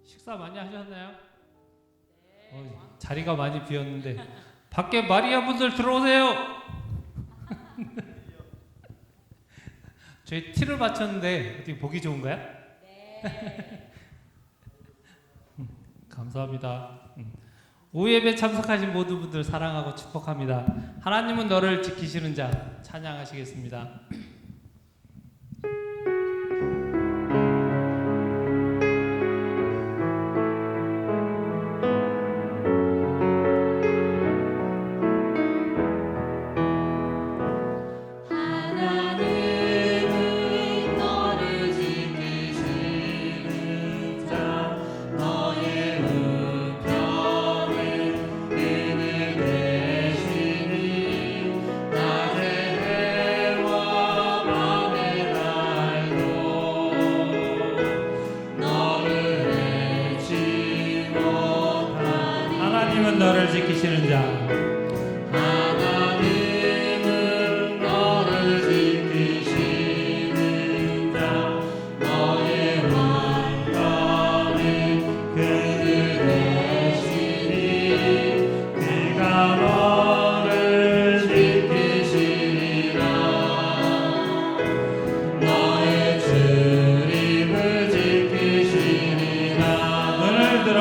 식사 많이 하셨나요? 자리가 많이 비었는데 밖에 마리아 분들 들어오세요. 저희 티를 맞췄는데 어떻게 보기 좋은가요? 네. 감사합니다. 오예배 참석하신 모든 분들 사랑하고 축복합니다. 하나님은 너를 지키시는 자 찬양하시겠습니다. 너를 지키시는 자 하나님은 너를 지키시는 자 너의 왕가는 그들 대신이 그가 너를 지키시리라 너의 출입을 지키시리라 눈을 들어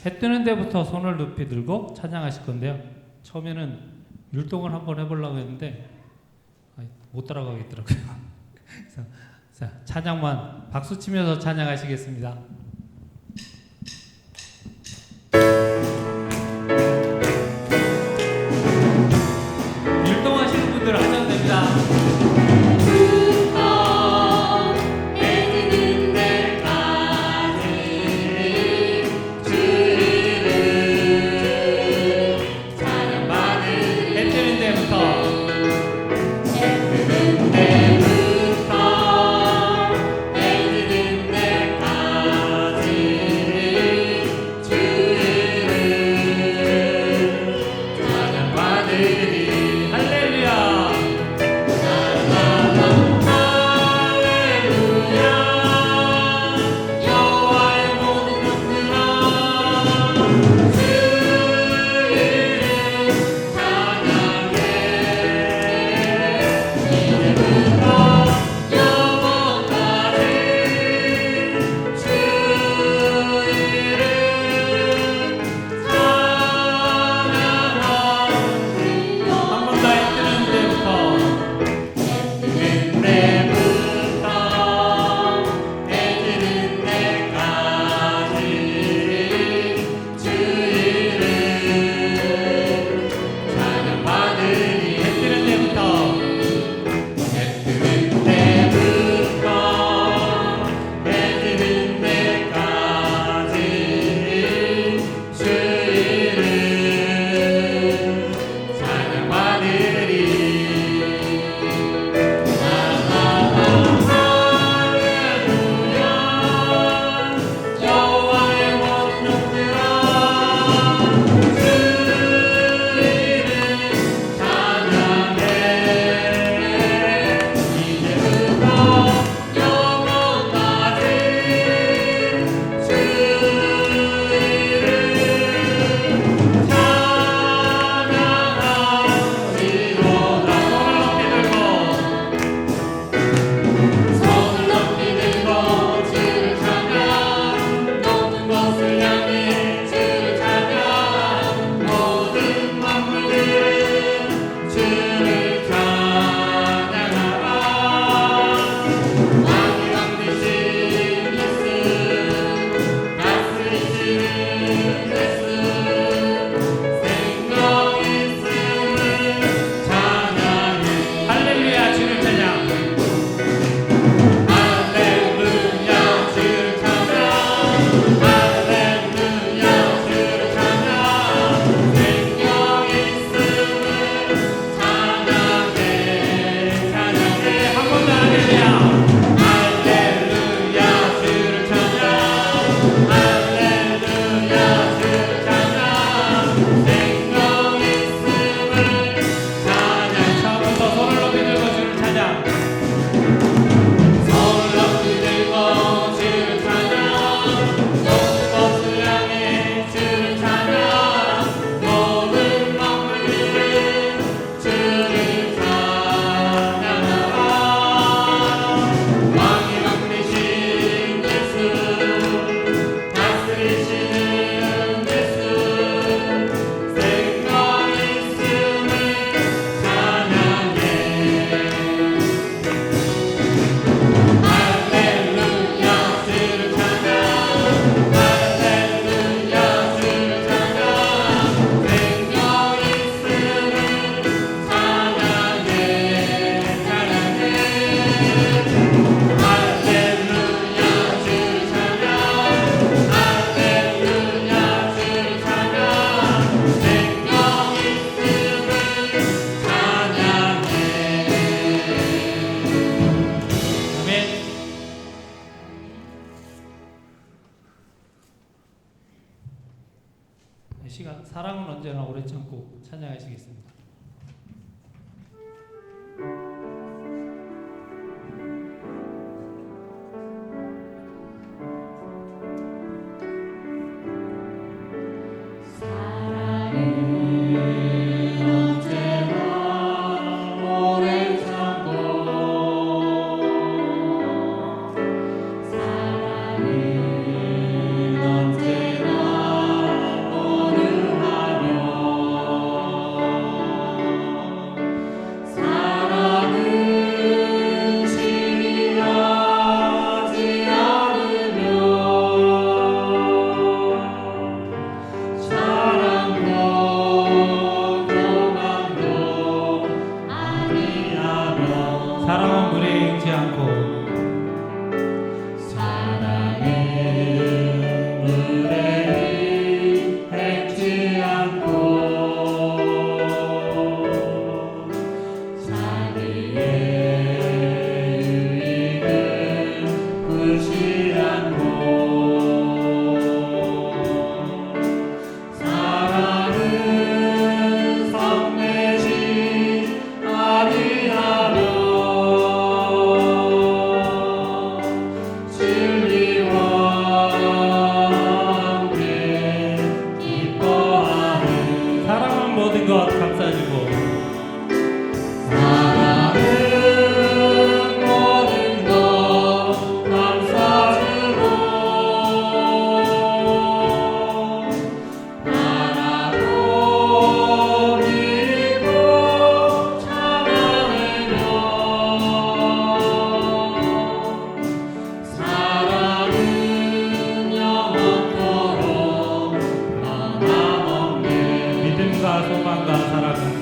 해 뜨는 데부터 손을 높이 들고 찬양하실 건데요. 처음에는 율동을 한번 해보려고 했는데 못 따라가겠더라고요. 그래서 자, 찬양만 박수 치면서 찬양하시겠습니다. 율동하시는 분들 하셔도 됩니다. 해 뜨는 데부터 언제나 오래 참고 찬양하시겠습니다. 사랑은 무례하지 않고 모든 것 감싸주고 소망과 사랑은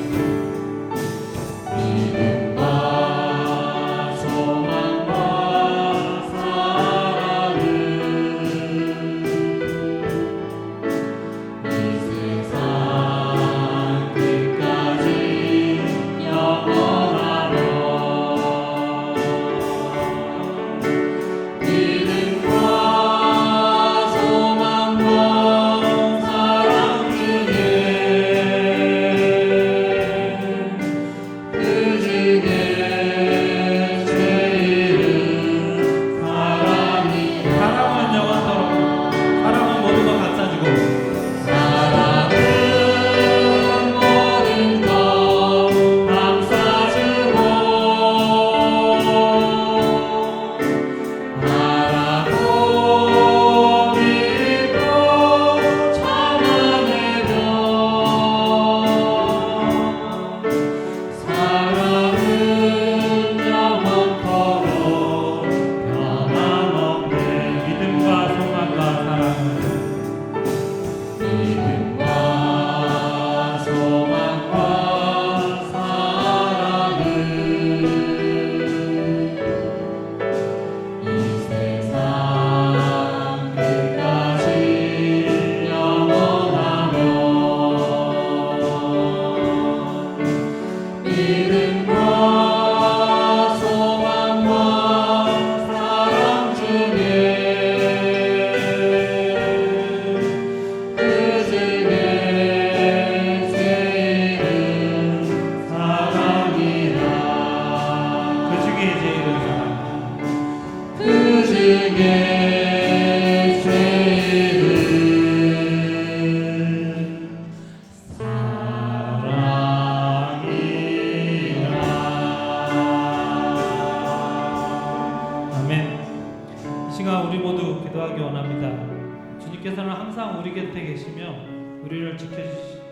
주님께서는 항상 우리 곁에 계시며 우리를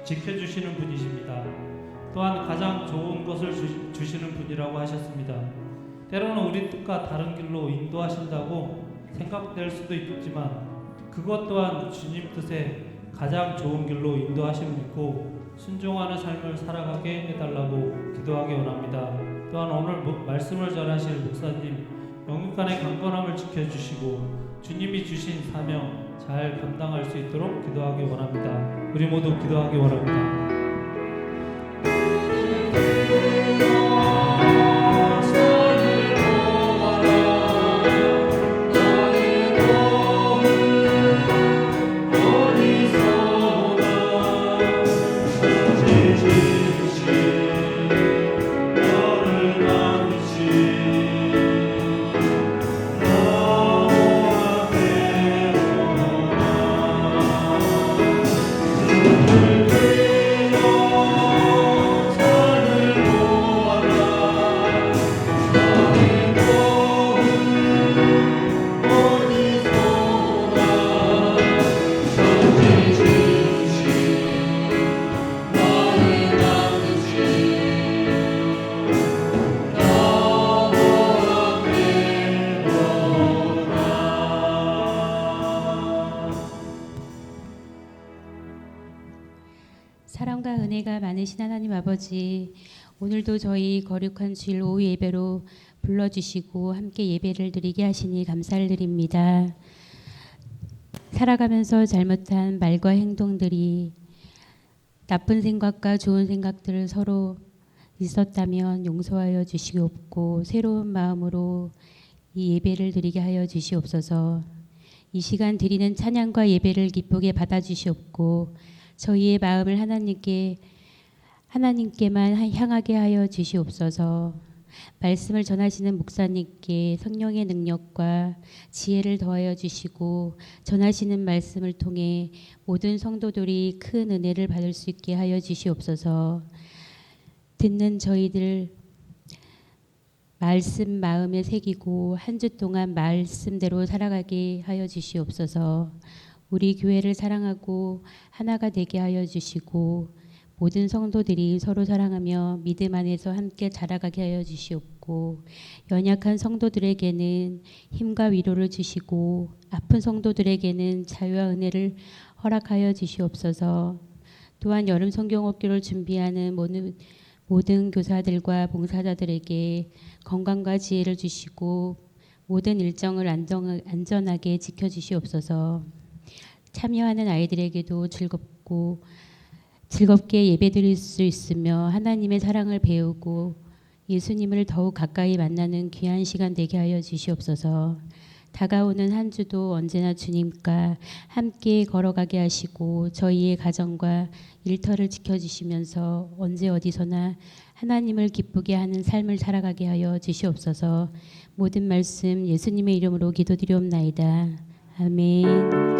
지켜주시는 분이십니다. 또한 가장 좋은 것을 주시는 분이라고 하셨습니다. 때로는 우리 뜻과 다른 길로 인도하신다고 생각될 수도 있지만 그것 또한 주님 뜻에 가장 좋은 길로 인도하심을 믿고 순종하는 삶을 살아가게 해달라고 기도하기 원합니다. 또한 오늘 말씀을 전하실 목사님 영육간의 강건함을 지켜주시고 주님이 주신 사명 잘 감당할 수 있도록 기도하기 원합니다. 우리 모두 기도하기 원합니다. 사랑과 은혜가 많으신 하나님 아버지, 오늘도 저희 거룩한 주일 오후 예배로 불러주시고 함께 예배를 드리게 하시니 감사를 드립니다. 살아가면서 잘못한 말과 행동들이 나쁜 생각과 좋은 생각들을 서로 있었다면 용서하여 주시옵고 새로운 마음으로 이 예배를 드리게 하여 주시옵소서. 이 시간 드리는 찬양과 예배를 기쁘게 받아주시옵고 저희의 마음을 하나님께만 향하게 하여 주시옵소서. 말씀을 전하시는 목사님께 성령의 능력과 지혜를 더하여 주시고 전하시는 말씀을 통해 모든 성도들이 큰 은혜를 받을 수 있게 하여 주시옵소서. 듣는 저희들 말씀 마음에 새기고 한 주 동안 말씀대로 살아가게 하여 주시옵소서. 우리 교회를 사랑하고 하나가 되게 하여 주시고 모든 성도들이 서로 사랑하며 믿음 안에서 함께 자라가게 하여 주시옵고 연약한 성도들에게는 힘과 위로를 주시고 아픈 성도들에게는 자유와 은혜를 허락하여 주시옵소서. 또한 여름 성경학교를 준비하는 모든 교사들과 봉사자들에게 건강과 지혜를 주시고 모든 일정을 안전하게 지켜주시옵소서. 참여하는 아이들에게도 즐겁게 예배드릴 수 있으며 하나님의 사랑을 배우고 예수님을 더욱 가까이 만나는 귀한 시간 되게 하여 주시옵소서. 다가오는 한 주도 언제나 주님과 함께 걸어가게 하시고 저희의 가정과 일터를 지켜주시면서 언제 어디서나 하나님을 기쁘게 하는 삶을 살아가게 하여 주시옵소서. 모든 말씀 예수님의 이름으로 기도드리옵나이다. 아멘.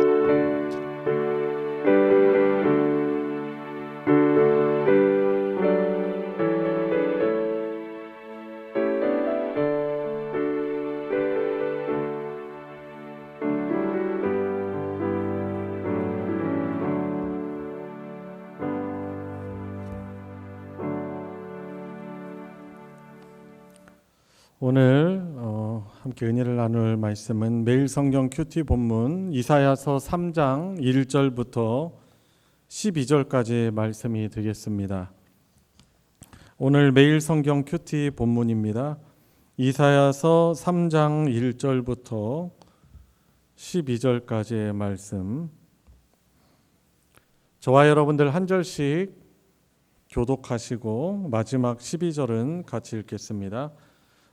오늘 함께 은혜를 나눌 말씀은 매일 성경 큐티 본문 이사야서 3장 1절부터 12절까지의 말씀이 되겠습니다. 오늘 매일 성경 큐티 본문입니다. 이사야서 3장 1절부터 12절까지의 말씀. 저와 여러분들 한 절씩 교독하시고 마지막 12절은 같이 읽겠습니다.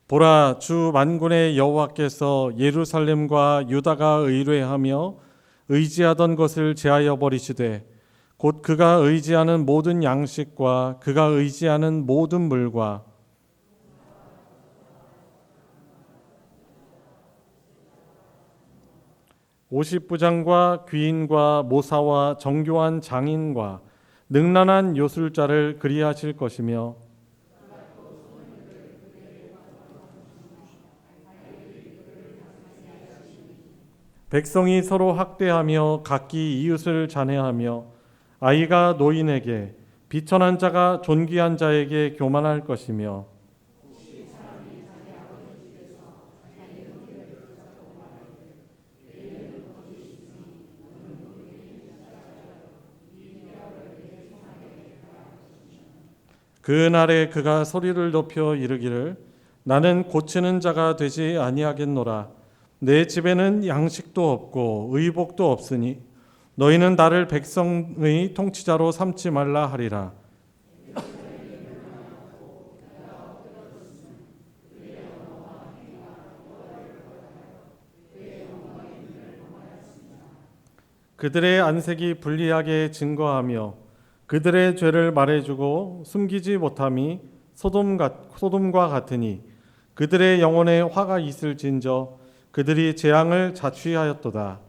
보라, 주 만군의 여호와께서 예루살렘과 유다가 의뢰하며 의지하던 것을 제하여 버리시되 곧 그가 의지하는 모든 양식과 그가 의지하는 모든 물과 오십부장과 귀인과 모사와 정교한 장인과 능란한 요술자를 그리하실 것이며 백성이 서로 학대하며 각기 이웃을 잔해하며 아이가 노인에게 비천한 자가 존귀한 자에게 교만할 것이며 그날에 그가 소리를 높여 이르기를 나는 고치는 자가 되지 아니하겠노라. 내 집에는 양식도 없고 의복도 없으니 너희는 나를 백성의 통치자로 삼지 말라 하리라. 그들의 안색이 불리하게 증거하며 그들의 죄를 말해주고 숨기지 못함이 소돔과 같으니 그들의 영혼에 화가 있을진저 그들이 재앙을 자취하였도다.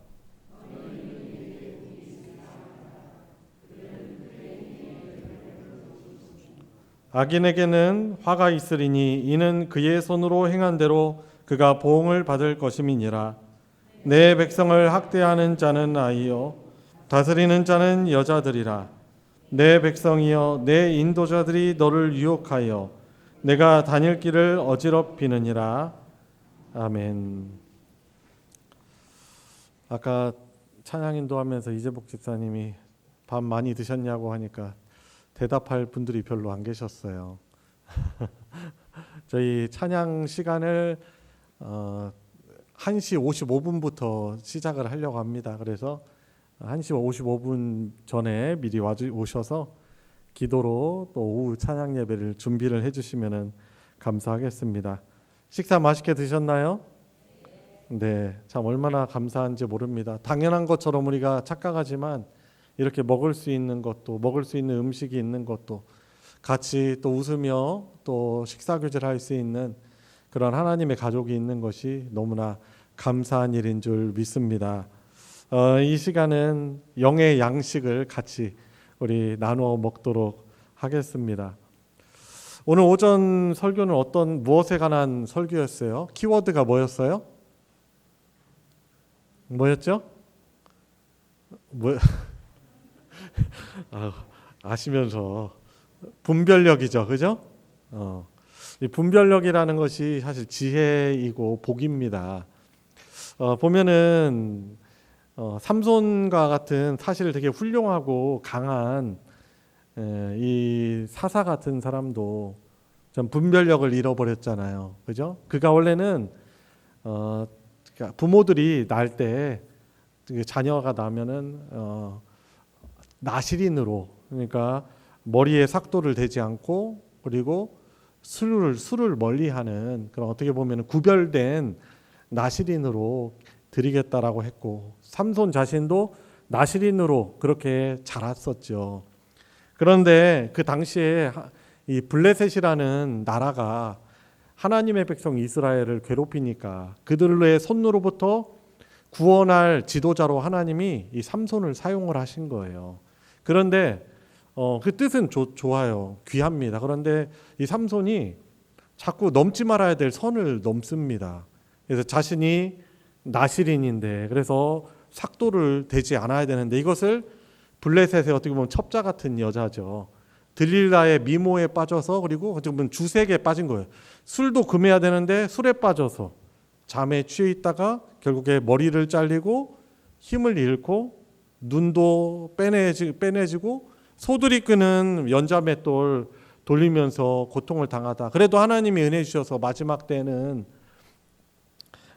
악인에게는 화가 있으리니 이는 그의 손으로 행한 대로 그가 보응을 받을 것임이니라. 내 백성을 학대하는 자는 아이요 다스리는 자는 여자들이라. 내 백성이여 내 인도자들이 너를 유혹하여 내가 다닐 길을 어지럽히느니라. 아멘. 아까 찬양 인도하면서 이재복 집사님이 밥 많이 드셨냐고 하니까 대답할 분들이 별로 안 계셨어요. 저희 찬양 시간을 1시 55분부터 시작을 하려고 합니다. 그래서 1시 55분 전에 미리 오셔서 기도로 또 오후 찬양 예배를 준비를 해주시면 감사하겠습니다. 식사 맛있게 드셨나요? 네, 참 얼마나 감사한지 모릅니다. 당연한 것처럼 우리가 착각하지만 이렇게 먹을 수 있는 것도, 먹을 수 있는 음식이 있는 것도, 같이 또 웃으며 또 식사 교제를 할 수 있는 그런 하나님의 가족이 있는 것이 너무나 감사한 일인 줄 믿습니다. 이 시간은 영의 양식을 같이 우리 나누어 먹도록 하겠습니다. 오늘 오전 설교는 무엇에 관한 설교였어요? 키워드가 뭐였어요? 뭐였죠? 아시면서 분별력이죠, 그죠? 이 분별력이라는 것이 사실 지혜이고 복입니다. 보면은 삼손과 같은 사실 되게 훌륭하고 강한 이 사사 같은 사람도 좀 분별력을 잃어버렸잖아요, 그죠? 그가 원래는 그러니까 부모들이 날 때 자녀가 나면은 나실인으로, 그러니까 머리에 삭도를 대지 않고 그리고 술을 멀리하는 그런 어떻게 보면 구별된 나실인으로 드리겠다라고 했고, 삼손 자신도 나실인으로 그렇게 자랐었죠. 그런데 그 당시에 이 블레셋이라는 나라가 하나님의 백성 이스라엘을 괴롭히니까 그들의 손으로부터 구원할 지도자로 하나님이 이 삼손을 사용을 하신 거예요. 그런데 그 뜻은 좋아요. 귀합니다. 그런데 이 삼손이 자꾸 넘지 말아야 될 선을 넘습니다. 그래서 자신이 나실인인데, 그래서 삭도를 대지 않아야 되는데, 이것을 블레셋의 어떻게 보면 첩자 같은 여자죠. 들릴라의 미모에 빠져서, 그리고 어떻게 보면 주색에 빠진 거예요. 술도 금해야 되는데 술에 빠져서 잠에 취해 있다가 결국에 머리를 잘리고 힘을 잃고 눈도 빼내지고 소들이 끄는 연자맷돌 돌리면서 고통을 당하다. 그래도 하나님이 은혜 주셔서 마지막 때는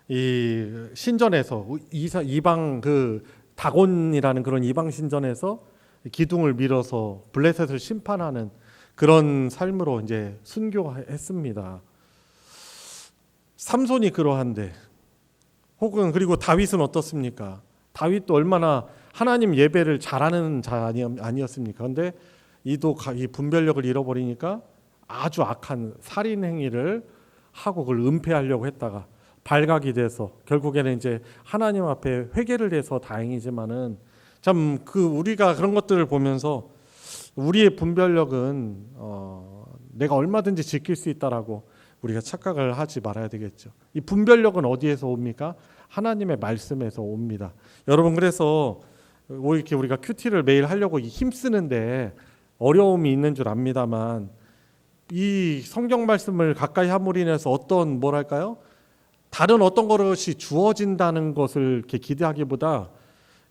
이 신전에서 이방 그 다곤이라는 그런 이방 신전에서 기둥을 밀어서 블레셋을 심판하는 그런 삶으로 이제 순교했습니다. 삼손이 그러한데, 혹은 그리고 다윗은 어떻습니까? 다윗도 얼마나 하나님 예배를 잘하는 자 아니었습니까? 그런데 이 분별력을 잃어버리니까 아주 악한 살인 행위를 하고 그걸 은폐하려고 했다가 발각이 돼서 결국에는 이제 하나님 앞에 회개를 해서 다행이지만은 참 우리가 그런 것들을 보면서 우리의 분별력은 내가 얼마든지 지킬 수 있다라고 우리가 착각을 하지 말아야 되겠죠. 이 분별력은 어디에서 옵니까? 하나님의 말씀에서 옵니다. 여러분, 그래서 이렇게 우리가 큐티를 매일 하려고 힘쓰는데 어려움이 있는 줄 압니다만, 이 성경 말씀을 가까이 함으로 인해서 다른 어떤 것이 주어진다는 것을 이렇게 기대하기보다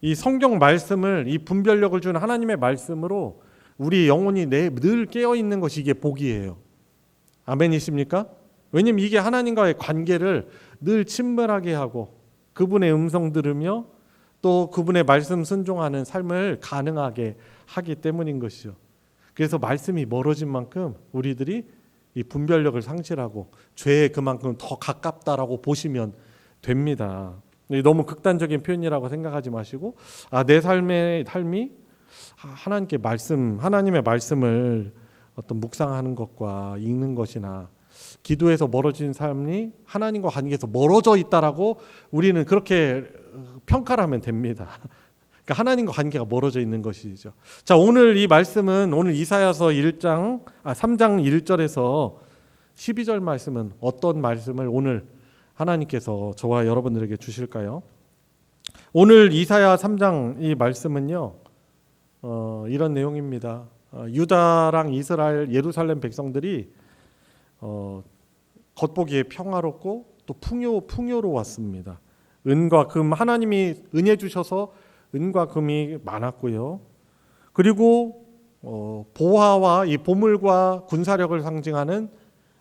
이 성경 말씀을, 이 분별력을 주는 하나님의 말씀으로 우리 영혼이 늘 깨어 있는 것이 이게 복이에요. 아멘이십니까? 왜냐면 이게 하나님과의 관계를 늘 친밀하게 하고 그분의 음성 들으며 또 그분의 말씀 순종하는 삶을 가능하게 하기 때문인 것이죠. 그래서 말씀이 멀어진 만큼 우리들이 이 분별력을 상실하고 죄에 그만큼 더 가깝다라고 보시면 됩니다. 너무 극단적인 표현이라고 생각하지 마시고, 내 삶이 하나님의 말씀을 어떤 묵상하는 것과 읽는 것이나 기도에서 멀어진 삶이 하나님과 관계에서 멀어져 있다라고 우리는 그렇게 평가를 하면 됩니다. 그러니까 하나님과 관계가 멀어져 있는 것이죠. 자, 오늘 이 말씀은 오늘 이사야서 3장 1절에서 12절 말씀은 어떤 말씀을 오늘 하나님께서 저와 여러분들에게 주실까요? 오늘 이사야 3장 이 말씀은요, 이런 내용입니다. 유다랑 이스라엘, 예루살렘 백성들이 겉보기에 평화롭고 또 풍요로웠습니다. 은과 금, 하나님이 은혜 주셔서 은과 금이 많았고요. 그리고 보화와 이 보물과 군사력을 상징하는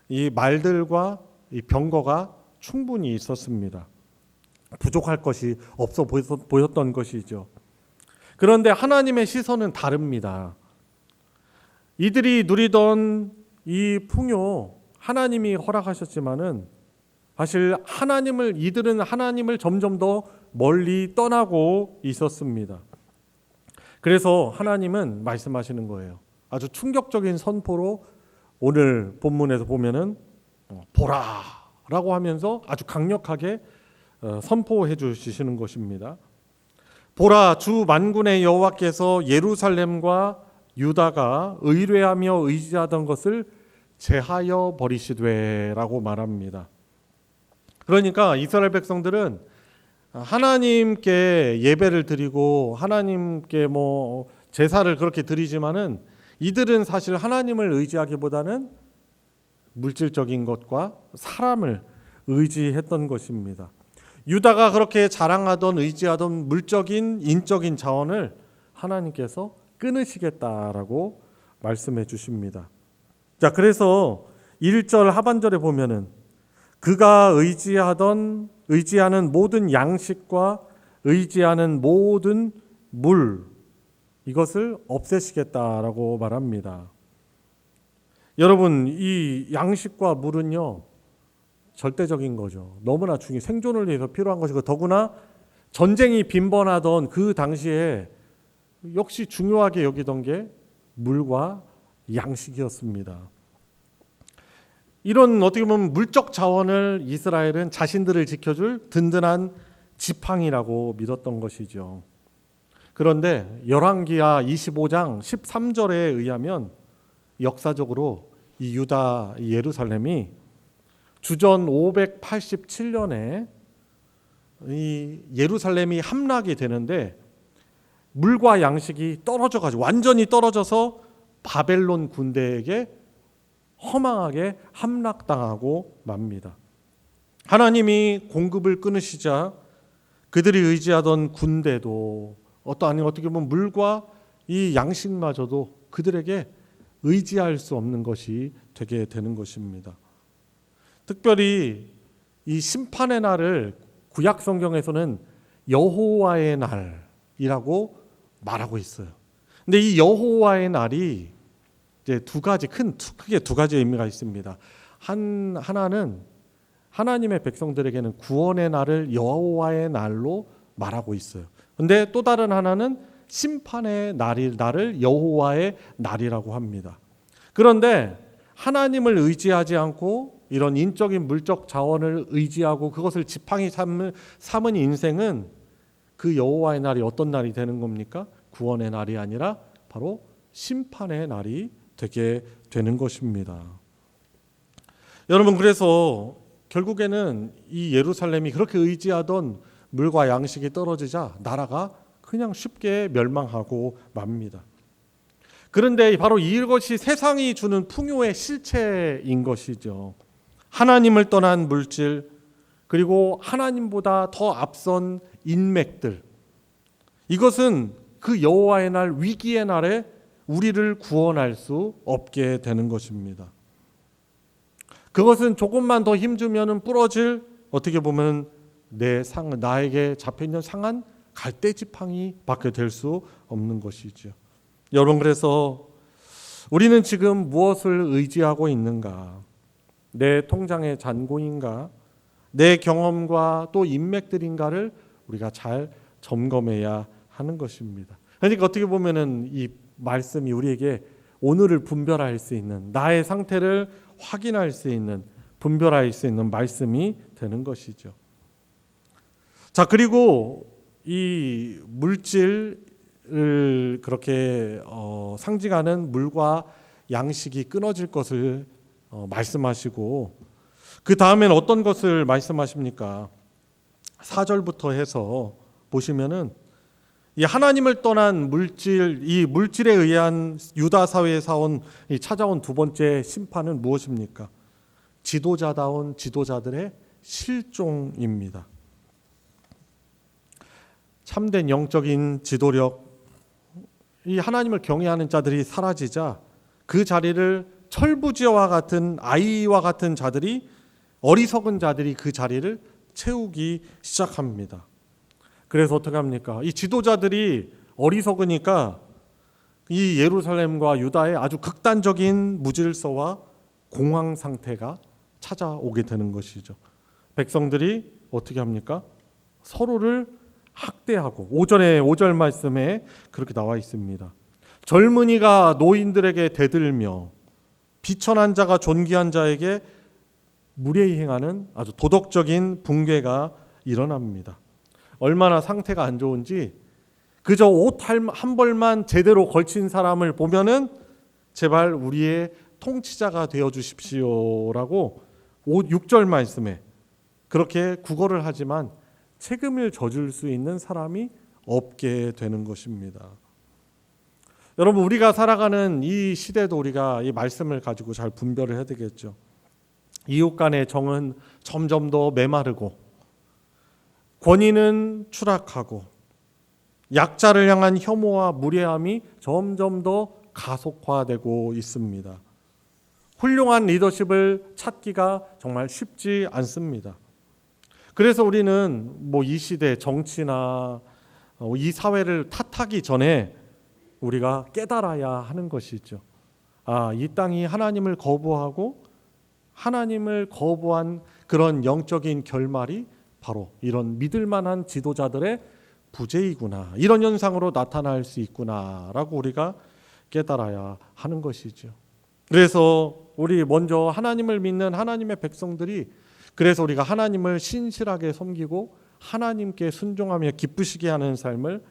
이 말들과 이 병거가 충분히 있었습니다. 부족할 것이 없어 보였던 것이죠. 그런데 하나님의 시선은 다릅니다. 이들이 누리던 이 풍요, 하나님이 허락하셨지만은 사실 이들은 하나님을 점점 더 멀리 떠나고 있었습니다. 그래서 하나님은 말씀하시는 거예요. 아주 충격적인 선포로 오늘 본문에서 보면은 보라라고 하면서 아주 강력하게 선포해 주시는 것입니다. 보라, 주 만군의 여호와께서 예루살렘과 유다가 의뢰하며 의지하던 것을 제하여 버리시되라고 말합니다. 그러니까 이스라엘 백성들은 하나님께 예배를 드리고 하나님께 제사를 그렇게 드리지만은 이들은 사실 하나님을 의지하기보다는 물질적인 것과 사람을 의지했던 것입니다. 유다가 그렇게 자랑하던 의지하던 물적인 인적인 자원을 하나님께서 끊으시겠다라고 말씀해 주십니다. 자, 그래서 1절 하반절에 보면은 그가 의지하는 모든 양식과 의지하는 모든 물 이것을 없애시겠다라고 말합니다. 여러분, 이 양식과 물은요 절대적인 거죠. 너무나 생존을 위해서 필요한 것이고 더구나 전쟁이 빈번하던 그 당시에 역시 중요하게 여기던 게 물과 양식이었습니다. 이런 어떻게 보면 물적 자원을 이스라엘은 자신들을 지켜줄 든든한 지팡이라고 믿었던 것이죠. 그런데 열왕기하 25장 13절에 의하면 역사적으로 이 유다 예루살렘이 주전 587년에 이 예루살렘이 함락이 되는데 물과 양식이 떨어져가지고 완전히 떨어져서 바벨론 군대에게 허망하게 함락당하고 맙니다. 하나님이 공급을 끊으시자 그들이 의지하던 군대도 어떻게 보면 물과 이 양식마저도 그들에게 의지할 수 없는 것이 되게 되는 것입니다. 특별히 이 심판의 날을 구약 성경에서는 여호와의 날이라고 말하고 있어요. 근데 이 여호와의 날이 이제 크게 두 가지 의미가 있습니다. 하나는 하나님의 백성들에게는 구원의 날을 여호와의 날로 말하고 있어요. 근데 또 다른 하나는 심판의 날을 여호와의 날이라고 합니다. 그런데 하나님을 의지하지 않고 이런 인적인 물적 자원을 의지하고 그것을 지팡이 삼은 인생은 그 여호와의 날이 어떤 날이 되는 겁니까? 구원의 날이 아니라 바로 심판의 날이 되게 되는 것입니다. 여러분, 그래서 결국에는 이 예루살렘이 그렇게 의지하던 물과 양식이 떨어지자 나라가 그냥 쉽게 멸망하고 맙니다. 그런데 바로 이것이 세상이 주는 풍요의 실체인 것이죠. 하나님을 떠난 물질, 그리고 하나님보다 더 앞선 인맥들, 이것은 그 여호와의 날, 위기의 날에 우리를 구원할 수 없게 되는 것입니다. 그것은 조금만 더 힘주면 부러질, 어떻게 보면 나에게 잡혀있는 상한 갈대지팡이 밖에 될 수 없는 것이죠. 여러분, 그래서 우리는 지금 무엇을 의지하고 있는가? 내 통장의 잔고인가? 내 경험과 또 인맥들인가를 우리가 잘 점검해야 하는 것입니다. 그러니까 어떻게 보면은 이 말씀이 우리에게 오늘을 분별할 수 있는, 나의 상태를 확인할 수 있는, 분별할 수 있는 말씀이 되는 것이죠. 자, 그리고 이 물질을 그렇게 상징하는 물과 양식이 끊어질 것을 말씀하시고, 그 다음엔 어떤 것을 말씀하십니까? 4절부터 해서 보시면은 이 하나님을 떠난 물질, 이 물질에 의한 유다 사회에 찾아온 두 번째 심판은 무엇입니까? 지도자다운 지도자들의 실종입니다. 참된 영적인 지도력, 이 하나님을 경외하는 자들이 사라지자 그 자리를 철부지와 같은 아이와 같은 자들이, 어리석은 자들이 그 자리를 채우기 시작합니다. 그래서 어떻게 합니까? 이 지도자들이 어리석으니까 이 예루살렘과 유다에 아주 극단적인 무질서와 공황 상태가 찾아오게 되는 것이죠. 백성들이 어떻게 합니까? 서로를 학대하고, 5절 말씀에 그렇게 나와 있습니다. 젊은이가 노인들에게 대들며 비천한 자가 존귀한 자에게 무례히 행하는 아주 도덕적인 붕괴가 일어납니다. 얼마나 상태가 안 좋은지 그저 옷 한 벌만 제대로 걸친 사람을 보면은 제발 우리의 통치자가 되어 주십시오라고 6절 말씀에 그렇게 구걸을 하지만 책임을 져줄 수 있는 사람이 없게 되는 것입니다. 여러분, 우리가 살아가는 이 시대도 우리가 이 말씀을 가지고 잘 분별을 해야 되겠죠. 이웃 간의 정은 점점 더 메마르고, 권위는 추락하고, 약자를 향한 혐오와 무례함이 점점 더 가속화되고 있습니다. 훌륭한 리더십을 찾기가 정말 쉽지 않습니다. 그래서 우리는 이 시대 정치나 이 사회를 탓하기 전에 우리가 깨달아야 하는 것이죠. 이 땅이 하나님을 거부하고 하나님을 거부한 그런 영적인 결말이 바로 이런 믿을 만한 지도자들의 부재이구나, 이런 현상으로 나타날 수 있구나라고 우리가 깨달아야 하는 것이죠. 그래서 우리 먼저 하나님을 믿는 하나님의 백성들이, 그래서 우리가 하나님을 신실하게 섬기고 하나님께 순종하며 기쁘시게 하는 삶을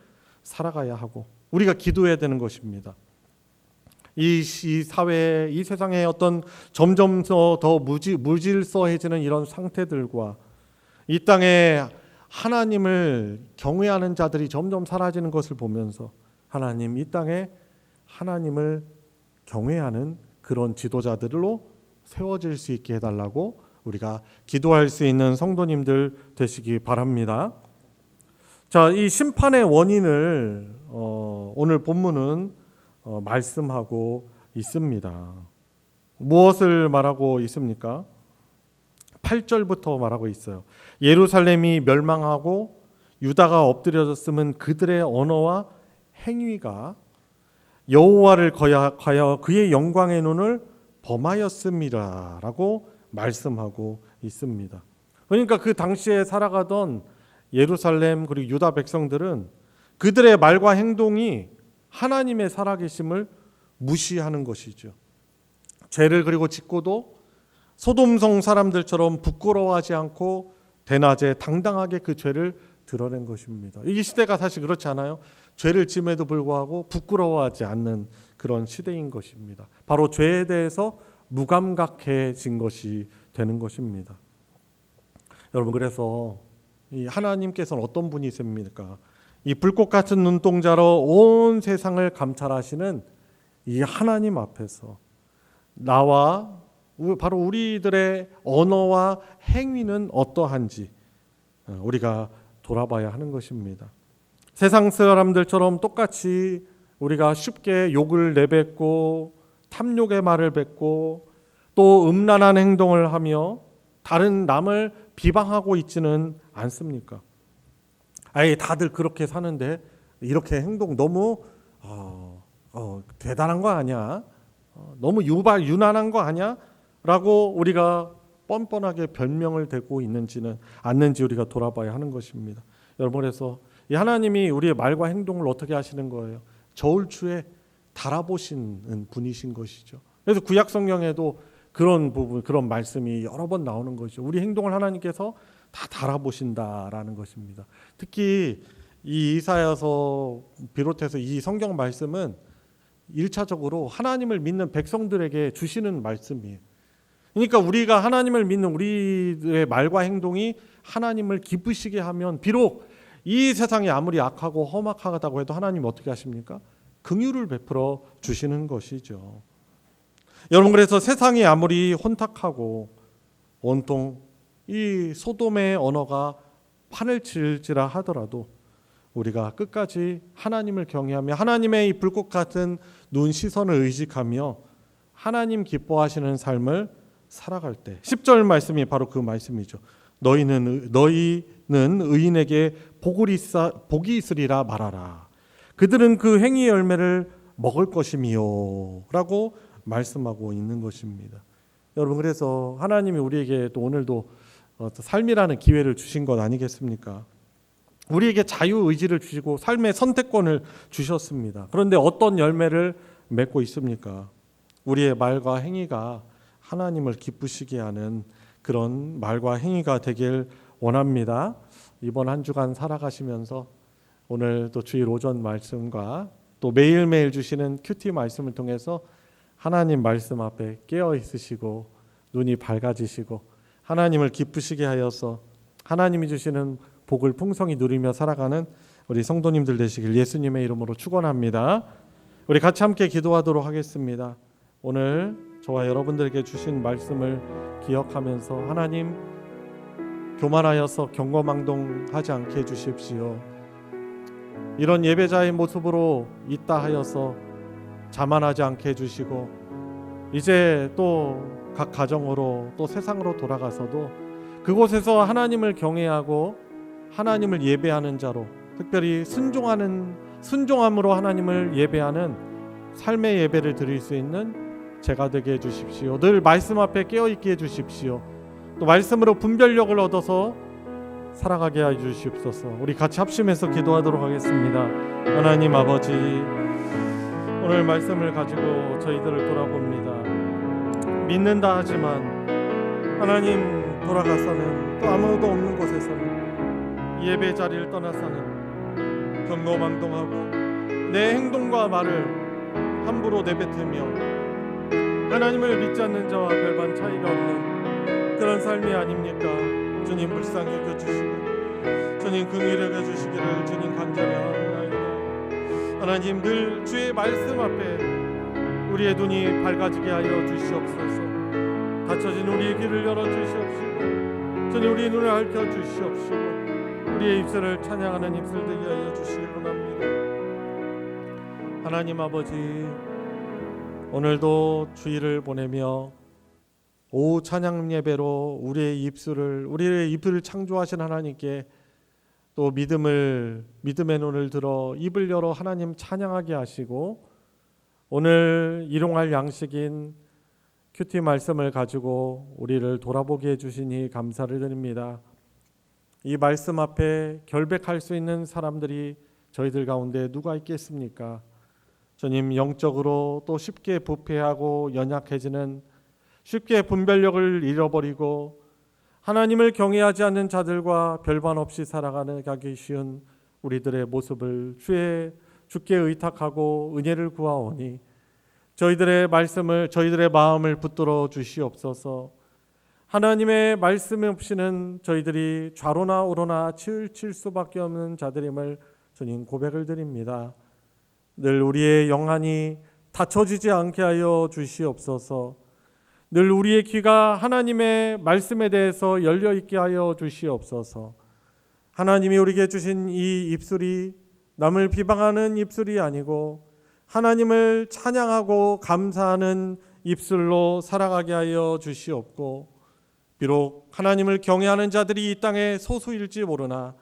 살아가야 하고 우리가 기도해야 되는 것입니다. 이 사회, 이 세상에 어떤 점점 더 무질서해지는 이런 상태들과 이 땅에 하나님을 경외하는 자들이 점점 사라지는 것을 보면서 하나님, 이 땅에 하나님을 경외하는 그런 지도자들로 세워질 수 있게 해달라고 우리가 기도할 수 있는 성도님들 되시기 바랍니다. 자, 이 심판의 원인을 오늘 본문은 말씀하고 있습니다. 무엇을 말하고 있습니까? 8절부터 말하고 있어요. 예루살렘이 멸망하고 유다가 엎드려졌으면 그들의 언어와 행위가 여호와를 거역하여 그의 영광의 눈을 범하였음이라라고 말씀하고 있습니다. 그러니까 그 당시에 살아가던 예루살렘 그리고 유다 백성들은 그들의 말과 행동이 하나님의 살아계심을 무시하는 것이죠. 죄를 그리고 짓고도 소돔성 사람들처럼 부끄러워하지 않고 대낮에 당당하게 그 죄를 드러낸 것입니다. 이 시대가 사실 그렇지 않아요? 죄를 짐에도 불구하고 부끄러워하지 않는 그런 시대인 것입니다. 바로 죄에 대해서 무감각해진 것이 되는 것입니다. 여러분, 그래서 이 하나님께서는 어떤 분이십니까? 이 불꽃 같은 눈동자로 온 세상을 감찰하시는 이 하나님 앞에서 나와 바로 우리들의 언어와 행위는 어떠한지 우리가 돌아봐야 하는 것입니다. 세상 사람들처럼 똑같이 우리가 쉽게 욕을 내뱉고 탐욕의 말을 뱉고 또 음란한 행동을 하며 다른 남을 비방하고 있지는 않습니까? 아예 다들 그렇게 사는데 이렇게 행동 너무 대단한 거 아니야? 너무 유난한 거 아니야? 라고 우리가 뻔뻔하게 별명을 대고 있는지는 않는지 우리가 돌아봐야 하는 것입니다. 여러분, 그래서 이 하나님이 우리의 말과 행동을 어떻게 하시는 거예요? 저울추에 달아보시는 분이신 것이죠. 그래서 구약 성경에도 그런 부분, 그런 말씀이 여러 번 나오는 것이죠. 우리 행동을 하나님께서 다 달아보신다라는 것입니다. 특히 이 이사야서 비롯해서 이 성경 말씀은 1차적으로 하나님을 믿는 백성들에게 주시는 말씀이에요. 그러니까 우리가 하나님을 믿는 우리의 말과 행동이 하나님을 기쁘시게 하면 비록 이 세상이 아무리 악하고 험악하다고 해도 하나님 어떻게 하십니까? 긍휼을 베풀어 주시는 것이죠. 여러분, 그래서 세상이 아무리 혼탁하고 온통 이 소돔의 언어가 판을 칠지라 하더라도 우리가 끝까지 하나님을 경외하며 하나님의 이 불꽃 같은 눈 시선을 의식하며 하나님 기뻐하시는 삶을 살아갈 때 10절 말씀이 바로 그 말씀이죠. 너희는 의인에게 복이 있으리라 말하라. 그들은 그 행위의 열매를 먹을 것이미요 라고 말씀하고 있는 것입니다. 여러분, 그래서 하나님이 우리에게 또 오늘도 삶이라는 기회를 주신 것 아니겠습니까? 우리에게 자유의지를 주시고 삶의 선택권을 주셨습니다. 그런데 어떤 열매를 맺고 있습니까? 우리의 말과 행위가 하나님을 기쁘시게 하는 그런 말과 행위가 되길 원합니다. 이번 한 주간 살아가시면서 오늘 또 주일 오전 말씀과 또 매일매일 주시는 큐티 말씀을 통해서 하나님 말씀 앞에 깨어 있으시고 눈이 밝아지시고 하나님을 기쁘시게 하여서 하나님이 주시는 복을 풍성히 누리며 살아가는 우리 성도님들 되시길 예수님의 이름으로 축원합니다. 우리 같이 함께 기도하도록 하겠습니다. 오늘 저와 여러분들에게 주신 말씀을 기억하면서 하나님 교만하여서 경거망동하지 않게 해주십시오. 이런 예배자의 모습으로 있다 하여서 자만하지 않게 해주시고 이제 또 각 가정으로 또 세상으로 돌아가서도 그곳에서 하나님을 경외하고 하나님을 예배하는 자로 특별히 순종함으로 하나님을 예배하는 삶의 예배를 드릴 수 있는 제가 되게 해주십시오. 늘 말씀 앞에 깨어있게 해주십시오. 또 말씀으로 분별력을 얻어서 살아가게 해주시옵소서. 우리 같이 합심해서 기도하도록 하겠습니다. 하나님 아버지, 오늘 말씀을 가지고 저희들을 돌아봅니다. 믿는다 하지만 하나님 돌아가서는 또 아무도 없는 곳에서는 예배 자리를 떠나서는 경거망동하고 내 행동과 말을 함부로 내뱉으며 하나님을 믿지 않는 자와 별반 차이가 없는 그런 삶이 아닙니까? 주님 불쌍히 여겨주시고 주님 긍휼히 여겨주시기를 주님 간절히 하옵나이다. 하나님 늘 주의 말씀 앞에 우리의 눈이 밝아지게 하여 주시옵소서. 닫혀진 우리의 귀를 열어주시옵시고 주님 우리의 눈을 밝혀주시옵시고 우리의 입술을 찬양하는 입술 되게 하여 주시기 원합니다. 하나님 아버지, 오늘도 주일을 보내며 오후 찬양 예배로 우리의 입술을 창조하신 하나님께 또 믿음의 눈을 들어 입을 열어 하나님 찬양하게 하시고 오늘 일용할 양식인 큐티 말씀을 가지고 우리를 돌아보게 해주시니 감사를 드립니다. 이 말씀 앞에 결백할 수 있는 사람들이 저희들 가운데 누가 있겠습니까? 주님, 영적으로 또 쉽게 부패하고 연약해지는, 쉽게 분별력을 잃어버리고 하나님을 경외하지 않는 자들과 별반 없이 살아가기 쉬운 우리들의 모습을 주께 의탁하고 은혜를 구하오니 저희들의 마음을 붙들어 주시옵소서. 하나님의 말씀 없이는 저희들이 좌로나 우로나 치우칠 수밖에 없는 자들임을 주님 고백을 드립니다. 늘 우리의 영안이 닫혀지지 않게 하여 주시옵소서. 늘 우리의 귀가 하나님의 말씀에 대해서 열려 있게 하여 주시옵소서. 하나님이 우리에게 주신 이 입술이 남을 비방하는 입술이 아니고 하나님을 찬양하고 감사하는 입술로 살아가게 하여 주시옵고, 비록 하나님을 경외하는 자들이 이 땅에 소수일지 모르나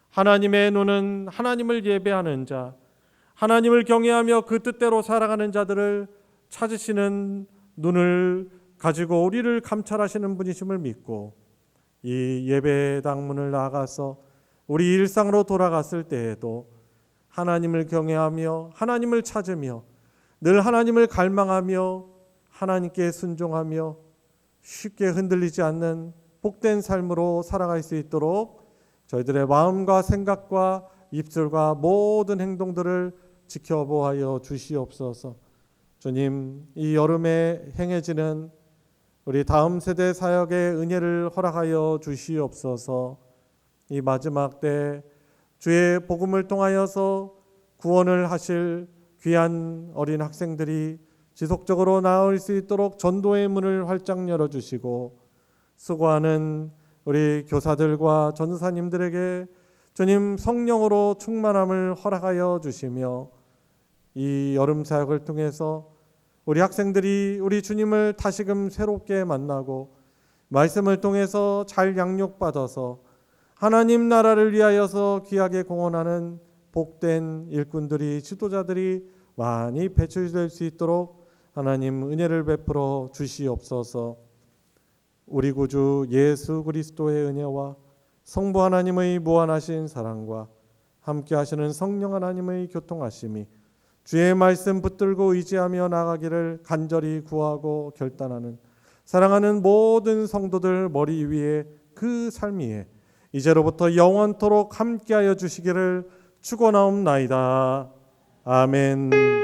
하나님의 눈은 하나님을 예배하는 자, 하나님을 경외하며 그 뜻대로 살아가는 자들을 찾으시는 눈을 가지고 우리를 감찰하시는 분이심을 믿고 이 예배당 문을 나가서 우리 일상으로 돌아갔을 때에도 하나님을 경외하며 하나님을 찾으며 늘 하나님을 갈망하며 하나님께 순종하며 쉽게 흔들리지 않는 복된 삶으로 살아갈 수 있도록 저희들의 마음과 생각과 입술과 모든 행동들을 지켜보아여 주시옵소서. 주님, 이 여름에 행해지는 우리 다음 세대 사역의 은혜를 허락하여 주시옵소서. 이 마지막 때 주의 복음을 통하여서 구원을 하실 귀한 어린 학생들이 지속적으로 나올 수 있도록 전도의 문을 활짝 열어주시고, 수고하는 우리 교사들과 전사님들에게 주님 성령으로 충만함을 허락하여 주시며 이 여름 사역을 통해서 우리 학생들이 우리 주님을 다시금 새롭게 만나고 말씀을 통해서 잘 양육받아서 하나님 나라를 위하여서 귀하게 공헌하는 복된 일꾼들이 지도자들이 많이 배출될 수 있도록 하나님 은혜를 베풀어 주시옵소서. 우리 구주 예수 그리스도의 은혜와 성부 하나님의 무한하신 사랑과 함께 하시는 성령 하나님의 교통하심이 주의 말씀 붙들고 의지하며 나가기를 간절히 구하고 결단하는 사랑하는 모든 성도들 머리 위에 그 삶 위에 이제로부터 영원토록 함께하여 주시기를 축원하옵나이다. 아멘.